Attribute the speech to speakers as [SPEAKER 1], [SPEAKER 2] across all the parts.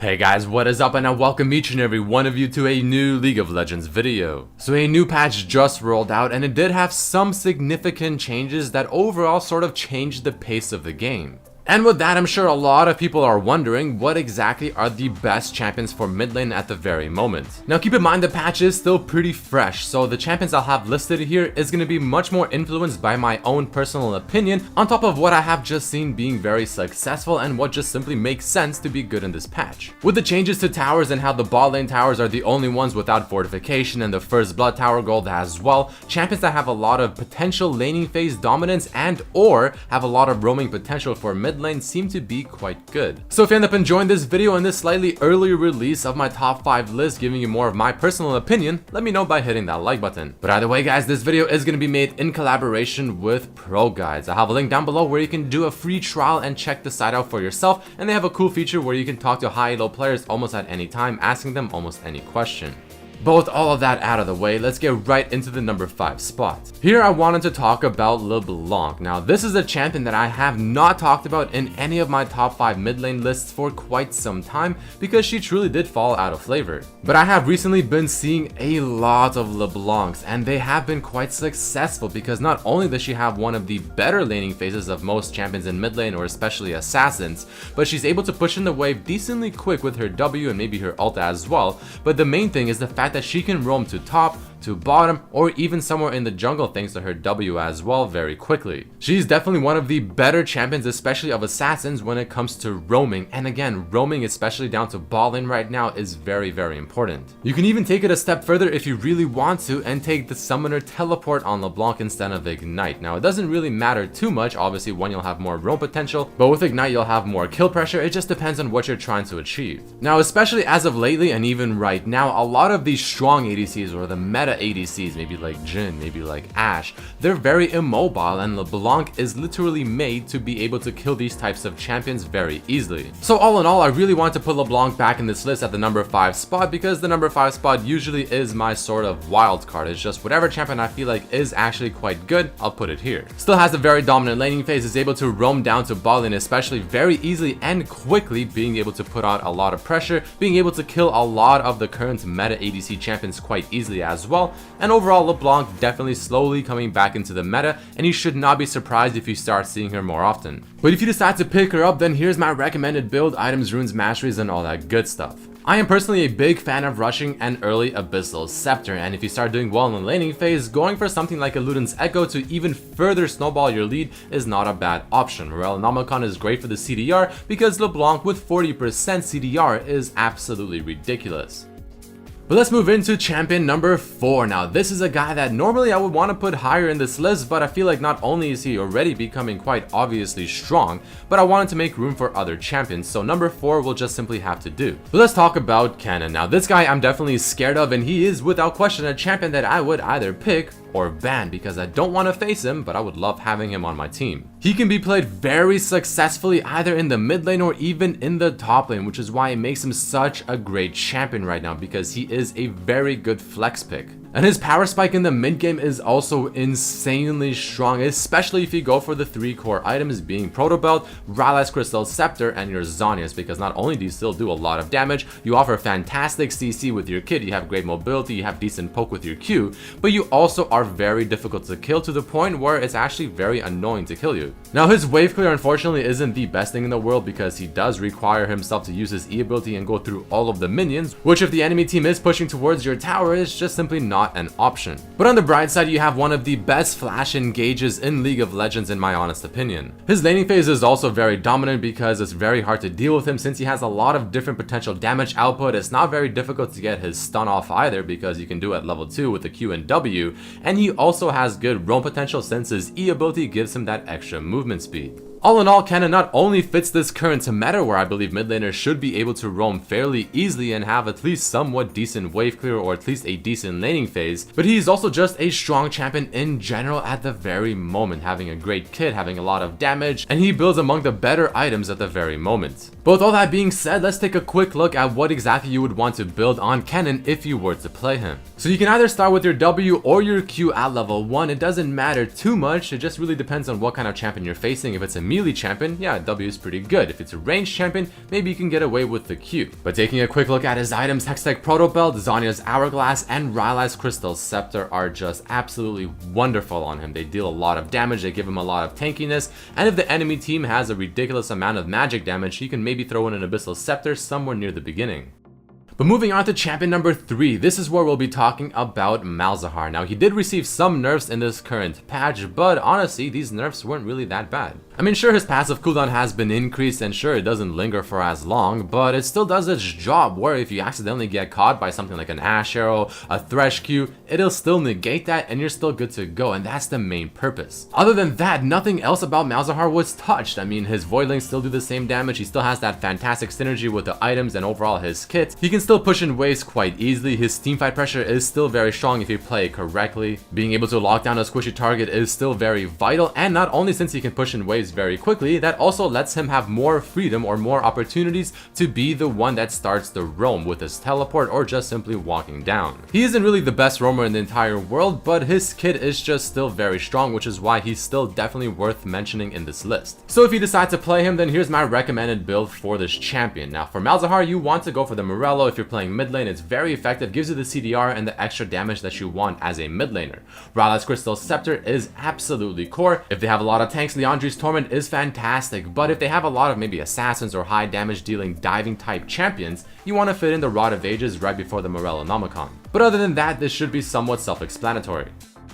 [SPEAKER 1] Hey guys, what is up, and I welcome each and every one of you to a new League of Legends video. So a new patch just rolled out, and it did have some significant changes that overall sort of changed the pace of the game. And with that, I'm sure a lot of people are wondering what exactly are the best champions for mid lane at the very moment. Now keep in mind the patch is still pretty fresh, so the champions I'll have listed here is going to be much more influenced by my own personal opinion on top of what I have just seen being very successful and what just simply makes sense to be good in this patch. With the changes to towers and how the bot lane towers are the only ones without fortification and the first blood tower gold as well, champions that have a lot of potential laning phase dominance and or have a lot of roaming potential for mid lane seem to be quite good. So if you end up enjoying this video and this slightly earlier release of my top 5 list giving you more of my personal opinion, let me know by hitting that like button. But either way guys, this video is going to be made in collaboration with Pro Guides. I have a link down below where you can do a free trial and check the site out for yourself, and they have a cool feature where you can talk to high-low players almost at any time, asking them almost any question. But with all of that out of the way, let's get right into the number 5 spot. Here I wanted to talk about LeBlanc. Now this is a champion that I have not talked about in any of my top 5 mid lane lists for quite some time because she truly did fall out of flavor. But I have recently been seeing a lot of LeBlancs, and they have been quite successful because not only does she have one of the better laning phases of most champions in mid lane or especially assassins, but she's able to push in the wave decently quick with her W and maybe her ult as well. But the main thing is the fact that she can roam to top, to bottom, or even somewhere in the jungle thanks to her W as well very quickly. She's definitely one of the better champions, especially of assassins, when it comes to roaming, and again, roaming especially down to bot lane right now is very important. You can even take it a step further if you really want to and take the summoner teleport on LeBlanc instead of ignite. Now it doesn't really matter too much, obviously one you'll have more roam potential, but with ignite you'll have more kill pressure. It just depends on what you're trying to achieve. Now especially as of lately and even right now, a lot of these strong ADCs or the meta ADCs, maybe like Jhin, maybe like Ashe, they're very immobile, and LeBlanc is literally made to be able to kill these types of champions very easily. So all in all, I really want to put LeBlanc back in this list at the number 5 spot because the number 5 spot usually is my sort of wild card. It's just whatever champion I feel like is actually quite good, I'll put it here. Still has a very dominant laning phase, is able to roam down to bot lane especially very easily and quickly, being able to put out a lot of pressure, being able to kill a lot of the current meta ADC champions quite easily as well. And overall, LeBlanc definitely slowly coming back into the meta, and you should not be surprised if you start seeing her more often. But if you decide to pick her up, then here's my recommended build, items, runes, masteries, and all that good stuff. I am personally a big fan of rushing an early Abyssal Scepter, and if you start doing well in the laning phase, going for something like a Luden's Echo to even further snowball your lead is not a bad option. Nomicon is great for the CDR because LeBlanc with 40% CDR is absolutely ridiculous. But let's move into champion number 4. Now this is a guy that normally I would want to put higher in this list, but I feel like not only is he already becoming quite obviously strong, but I wanted to make room for other champions, so number 4 will just simply have to do. But let's talk about Cannon. Now this guy I'm definitely scared of, and he is without question a champion that I would either pick or ban because I don't want to face him, but I would love having him on my team. He can be played very successfully either in the mid lane or even in the top lane, which is why it makes him such a great champion right now because he is a very good flex pick. And his power spike in the mid game is also insanely strong, especially if you go for the 3 core items being Proto Belt, Rylai's Crystal Scepter, and your Zhonya's, because not only do you still do a lot of damage, you offer fantastic CC with your kit, you have great mobility, you have decent poke with your Q, but you also are very difficult to kill to the point where it's actually very annoying to kill you. Now his wave clear unfortunately isn't the best thing in the world because he does require himself to use his E ability and go through all of the minions, which if the enemy team is pushing towards your tower is just simply not an option. But on the bright side, you have one of the best flash engages in League of Legends in my honest opinion. His laning phase is also very dominant because it's very hard to deal with him since he has a lot of different potential damage output. It's not very difficult to get his stun off either because you can do it at level 2 with the Q and W, and he also has good roam potential since his E ability gives him that extra movement speed. All in all, Cannon not only fits this current meta where I believe mid laners should be able to roam fairly easily and have at least somewhat decent wave clear or at least a decent laning phase, but he's also just a strong champion in general at the very moment, having a great kit, having a lot of damage, and he builds among the better items at the very moment. But with all that being said, let's take a quick look at what exactly you would want to build on Cannon if you were to play him. So you can either start with your W or your Q at level 1, it doesn't matter too much, it just really depends on what kind of champion you're facing. If it's a melee champion, yeah, W is pretty good. If it's a ranged champion, maybe you can get away with the Q. But taking a quick look at his items, Hextech Proto Belt, Zhonya's Hourglass, and Rylai's Crystal Scepter are just absolutely wonderful on him. They deal a lot of damage, they give him a lot of tankiness, and if the enemy team has a ridiculous amount of magic damage, he can maybe throw in an Abyssal Scepter somewhere near the beginning. But moving on to champion number 3, this is where we'll be talking about Malzahar. Now, he did receive some nerfs in this current patch, but honestly, these nerfs weren't really that bad. I mean, sure, his passive cooldown has been increased, and sure, it doesn't linger for as long, but it still does its job, where if you accidentally get caught by something like an Ash Arrow, a Thresh Q, it'll still negate that, and you're still good to go, and that's the main purpose. Other than that, nothing else about Malzahar was touched. I mean, his Voidlings still do the same damage, he still has that fantastic synergy with the items and overall his kit. He can still push in waves quite easily, his teamfight pressure is still very strong if you play it correctly. Being able to lock down a squishy target is still very vital, and not only since he can push in waves very quickly, that also lets him have more freedom or more opportunities to be the one that starts the roam with his teleport or just simply walking down. He isn't really the best roamer in the entire world, but his kit is just still very strong, which is why he's still definitely worth mentioning in this list. So if you decide to play him, then here's my recommended build for this champion. Now for Malzahar, you want to go for the Morello. If you're playing mid lane, it's very effective, gives you the CDR and the extra damage that you want as a mid laner. Rylai's Crystal Scepter is absolutely core. If they have a lot of tanks, Liandry's Torment is fantastic, but if they have a lot of maybe assassins or high damage dealing diving type champions, you want to fit in the Rod of Ages right before the Morello Nomicon. But other than that, this should be somewhat self-explanatory.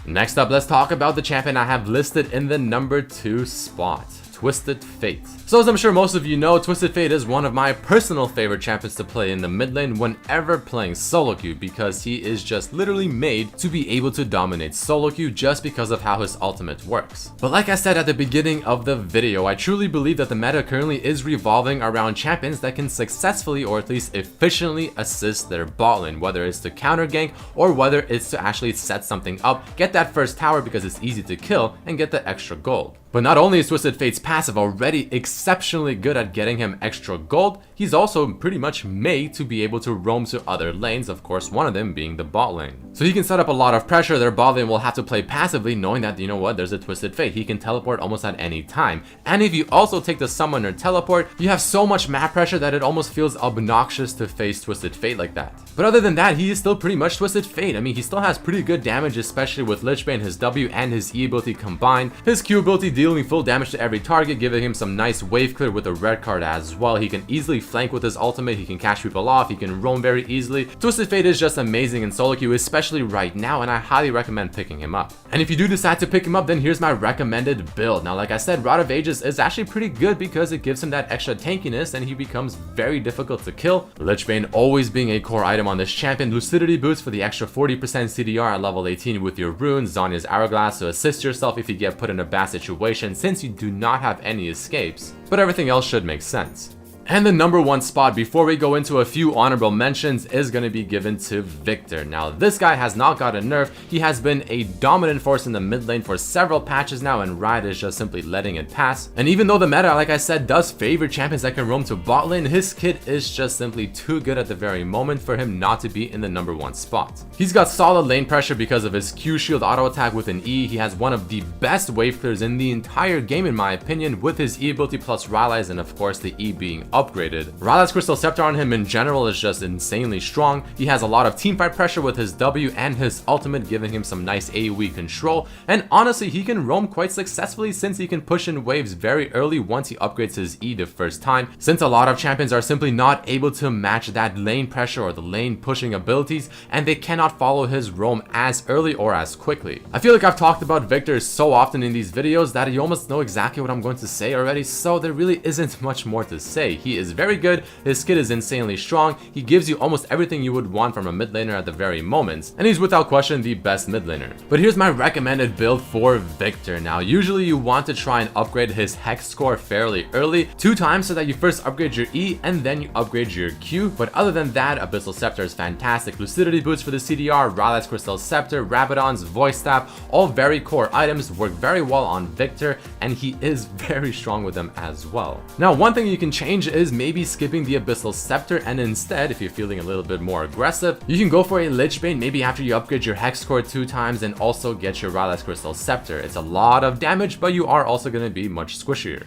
[SPEAKER 1] Next up, let's talk about the champion I have listed in the number 2 spot. Twisted Fate. So as I'm sure most of you know, Twisted Fate is one of my personal favorite champions to play in the mid lane whenever playing solo queue, because he is just literally made to be able to dominate solo queue just because of how his ultimate works. But like I said at the beginning of the video, I truly believe that the meta currently is revolving around champions that can successfully or at least efficiently assist their bot lane, whether it's to counter gank or whether it's to actually set something up, get that first tower because it's easy to kill, and get the extra gold. But not only is Twisted Fate's passive already exceptionally good at getting him extra gold, he's also pretty much made to be able to roam to other lanes, of course one of them being the bot lane. So he can set up a lot of pressure, their bot lane will have to play passively knowing that, you know what, there's a Twisted Fate, he can teleport almost at any time. And if you also take the Summoner teleport, you have so much map pressure that it almost feels obnoxious to face Twisted Fate like that. But other than that, he is still pretty much Twisted Fate. I mean, he still has pretty good damage, especially with Lichbane, his W and his E ability combined. His Q ability dealing full damage to every target, giving him some nice wave clear with a red card as well. He can easily flank with his ultimate, he can catch people off, he can roam very easily. Twisted Fate is just amazing in solo queue, especially right now, and I highly recommend picking him up. And if you do decide to pick him up, then here's my recommended build. Now like I said, Rod of Ages is actually pretty good because it gives him that extra tankiness and he becomes very difficult to kill. Lichbane always being a core item on this champion, Lucidity boots for the extra 40% CDR at level 18 with your runes, Zhonya's Hourglass to assist yourself if you get put in a bad situation since you do not have any escapes, but everything else should make sense. And the number 1 spot, before we go into a few honorable mentions, is going to be given to Victor. Now this guy has not got a nerf, he has been a dominant force in the mid lane for several patches now, and Riot is just simply letting it pass. And even though the meta, like I said, does favor champions that can roam to bot lane, his kit is just simply too good at the very moment for him not to be in the number 1 spot. He's got solid lane pressure because of his Q shield auto attack with an E, he has one of the best wave clears in the entire game in my opinion, with his E ability plus Rylai's and of course the E being upgraded. Rylai's Crystal Scepter on him in general is just insanely strong. He has a lot of teamfight pressure with his W and his ultimate, giving him some nice AoE control, and honestly he can roam quite successfully since he can push in waves very early once he upgrades his E the first time, since a lot of champions are simply not able to match that lane pressure or the lane pushing abilities, and they cannot follow his roam as early or as quickly. I feel like I've talked about Victor so often in these videos that you almost know exactly what I'm going to say already, so there really isn't much more to say. He is very good, his kit is insanely strong, he gives you almost everything you would want from a mid laner at the very moment, and he's without question the best mid laner. But here's my recommended build for Victor. Now usually you want to try and upgrade his hex score fairly early, 2 times so that you first upgrade your E and then you upgrade your Q, but other than that, Abyssal Scepter is fantastic, Lucidity boots for the CDR, Rylai's Crystal Scepter, Rabadon's Voice Staff, all very core items, work very well on Victor, and he is very strong with them as well. Now one thing you can change is maybe skipping the Abyssal Scepter, and instead, if you're feeling a little bit more aggressive, you can go for a Lichbane maybe after you upgrade your hex score 2 times and also get your Rylai's Crystal Scepter. It's a lot of damage, but you are also going to be much squishier.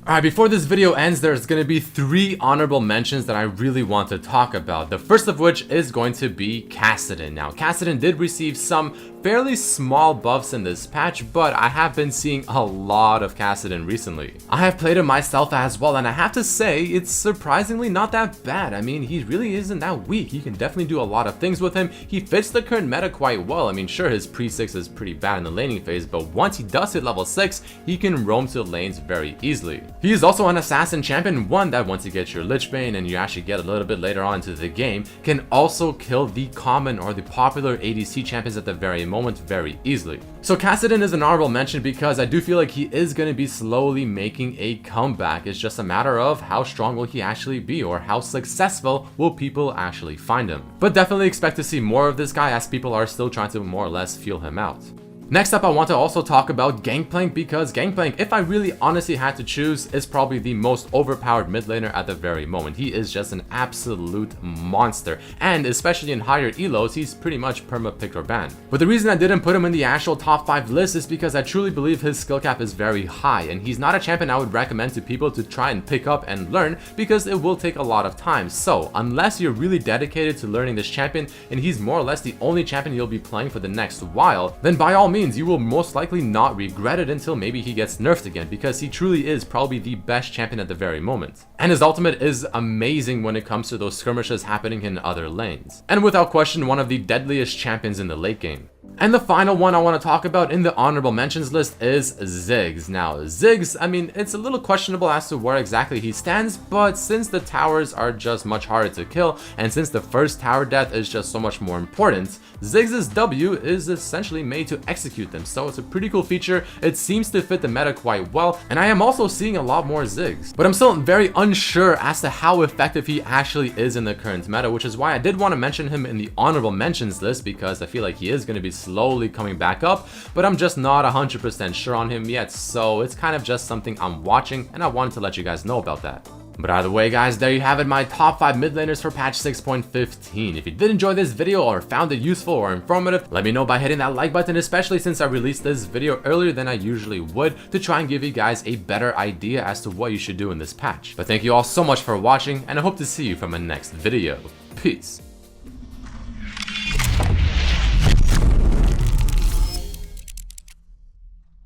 [SPEAKER 1] Alright, before this video ends, there's going to be 3 honorable mentions that I really want to talk about. The first of which is going to be Kassadin. Now, Kassadin did receive some fairly small buffs in this patch, but I have been seeing a lot of Kassadin recently. I have played him myself as well, and I have to say, it's surprisingly not that bad. I mean, he really isn't that weak. You can definitely do a lot of things with him. He fits the current meta quite well. I mean, sure, his pre-6 is pretty bad in the laning phase, but once he does hit level 6, he can roam to lanes very easily. He is also an assassin champion, one that once you get your Lich Bane and you actually get a little bit later on into the game, can also kill the common or the popular ADC champions at the very moment very easily. So Kassadin is an honorable mention because I do feel like he is going to be slowly making a comeback. It's just a matter of how strong will he actually be, or how successful will people actually find him. But definitely expect to see more of this guy, as people are still trying to more or less feel him out. Next up, I want to also talk about Gangplank, because Gangplank, if I really honestly had to choose, is probably the most overpowered mid laner at the very moment. He is just an absolute monster, and especially in higher elos, he's pretty much perma pick or ban. But the reason I didn't put him in the actual top 5 list is because I truly believe his skill cap is very high, and he's not a champion I would recommend to people to try and pick up and learn, because it will take a lot of time. So unless you're really dedicated to learning this champion, and he's more or less the only champion you'll be playing for the next while, then by all means, you will most likely not regret it until maybe he gets nerfed again, because he truly is probably the best champion at the very moment. And his ultimate is amazing when it comes to those skirmishes happening in other lanes. And without question, one of the deadliest champions in the late game. And the final one I want to talk about in the honorable mentions list is Ziggs. Now, Ziggs, I mean, it's a little questionable as to where exactly he stands, but since the towers are just much harder to kill, and since the first tower death is just so much more important, Ziggs' W is essentially made to execute them, so it's a pretty cool feature. It seems to fit the meta quite well, and I am also seeing a lot more Ziggs. But I'm still very unsure as to how effective he actually is in the current meta, which is why I did want to mention him in the honorable mentions list, because I feel like he is going to be slowly coming back up, but I'm just not 100% sure on him yet, so it's kind of just something I'm watching, and I wanted to let you guys know about that. But either way, guys, there you have it, my top 5 mid laners for patch 6.15. If you did enjoy this video or found it useful or informative, let me know by hitting that like button, especially since I released this video earlier than I usually would, to try and give you guys a better idea as to what you should do in this patch. But thank you all so much for watching, and I hope to see you from my next video. Peace.